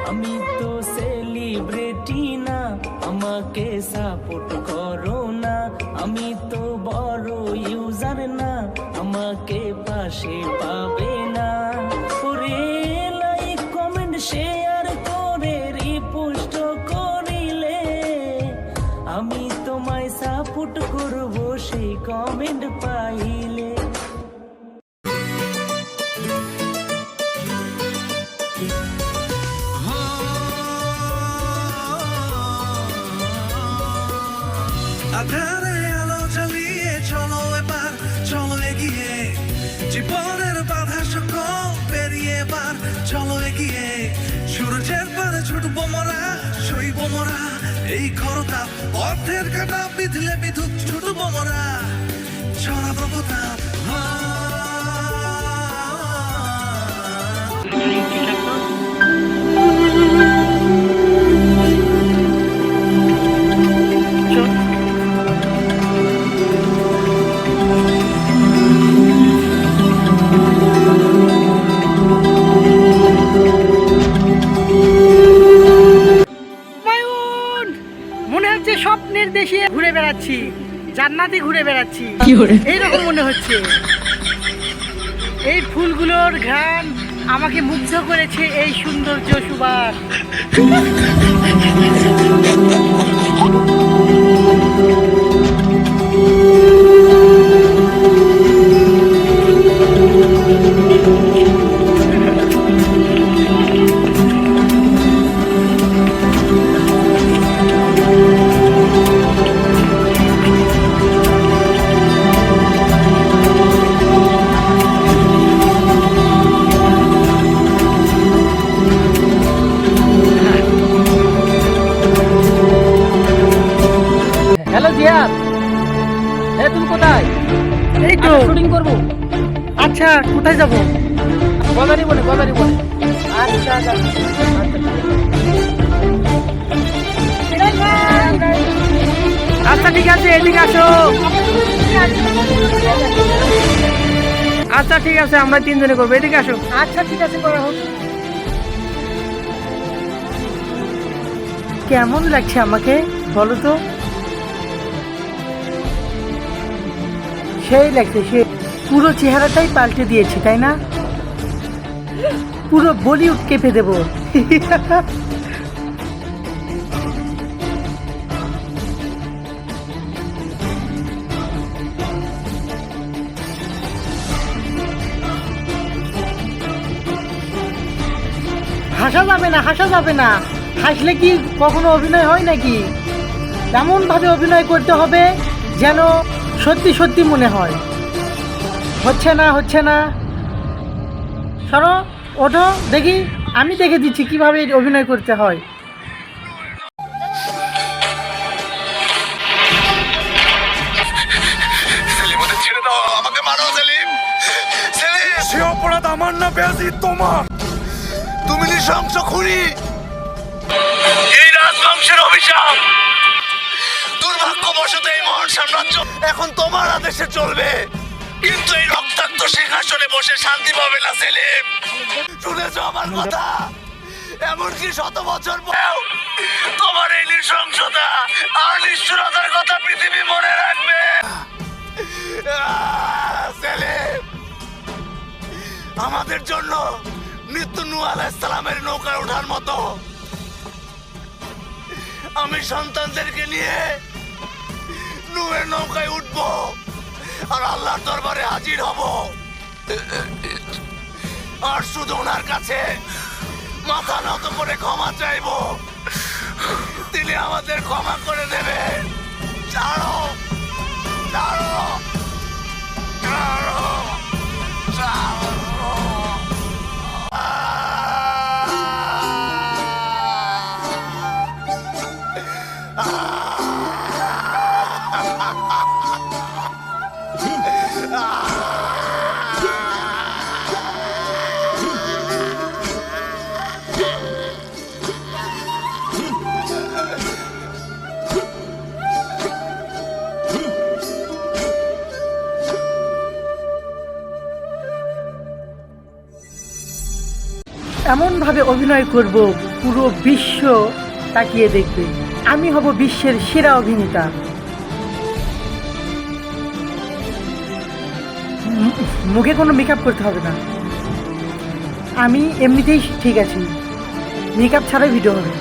আমি তো সেলিব্রিটি না, আমাকে সাপোর্ট করো না। আমি তো বড় ইউজার না, আমাকে পাশে পাবে না। ওরে লাইক কমেন্ট শেয়ার করে রিপোস্ট করিলে আমি তোমায় সাপোর্ট করব সেই কমেন্ট পাইলে। আধারে আলো জ্বালিয়ে চলো এবার, চলো এগিয়ে, জীবনের বাধা সকল পেরিয়ে এবার চলো এগিয়ে। সূর্যের পারে ছুটবো মোরা, সইব মোরা এই খরতা, পথের কাটা বিধলে বিধুক ছুটবো মোরা, ছড়াবো প্রতাপ। মনে হচ্ছে স্বপ্নের দেশে ঘুরে বেড়াচ্ছি, জান্নাতে ঘুরে বেড়াচ্ছি এইরকম মনে হচ্ছে। এই ফুলগুলোর ঘ্রাণ আমাকে মুগ্ধ করেছে, এই সৌন্দর্য সুবাস। হ্যালো জিয়াদ, তুমি কোথায়? এই তো শুটিং করবো। আচ্ছা, কোথায় যাব? গজারি বলে। আচ্ছা আচ্ছা আচ্ছা ঠিক আছে, এদিকে আসো। আচ্ছা ঠিক আছে, আমরা তিনজনে করবো, এদিকে আসো। আচ্ছা ঠিক আছে, করা হোক। কেমন লাগছে আমাকে বলো তো? সেই লাগছে, সে পুরো চেহারাটাই পাল্টে দিয়েছে, তাই না? পুরো বলিউড কেঁপে দেবো। হাসা যাবে না। হাসলে কি কখনো অভিনয় হয় নাকি? এমন ভাবে অভিনয় করতে হবে যেন সত্যি সত্যি মনে হয়। হচ্ছে না। সরো, ওঠো, দেখি, আমি দেখে দিচ্ছি কিভাবে অভিনয় করতে হয়। ছেড়ে দাও, আমাকে মারো সেলিম। সে অপরাধ আমার না বেয়াজি তোমার। তুমি নৃশংস খুনি, এই রাজবংশের অভিশাপ। দুর্ভাগ্যবশত এই মহান সাম্রাজ্য এখন তোমার আদেশে চলবে, কিন্তু এই রক্তাক্ত সিংহাসনে বসে শান্তি পাবে না সেলিম। শুনেছো আমার কথা? এমনকি 100 বছর পরেও তোমার এই নৃশংসতা আর নিষ্ঠুরতার কথা পৃথিবী মনে রাখবে। সেলিম, আমাদের জন্য মৃত্যু নূহ আলাইহিস সালামের নৌকায় ওঠার মতো। আমি সন্তানদেরকে নিয়ে নূহের নৌকায় উঠবো আর আল্লাহর দরবারে হাজির হব, আর শুধু ওনার কাছে মাথা নত করে ক্ষমা চাইবো। তিনি আমাদের ক্ষমা করে দেবে। ছাড়ো। এমনভাবে অভিনয় করব পুরো বিশ্ব তাকিয়ে দেখবে। আমি হব বিশ্বের সেরা অভিনেতা। মুখে কোনো মেকআপ করতে হবে না, আমি এমনিতেই ঠিক আছি, মেকআপ ছাড়াই ভিডিও হবে।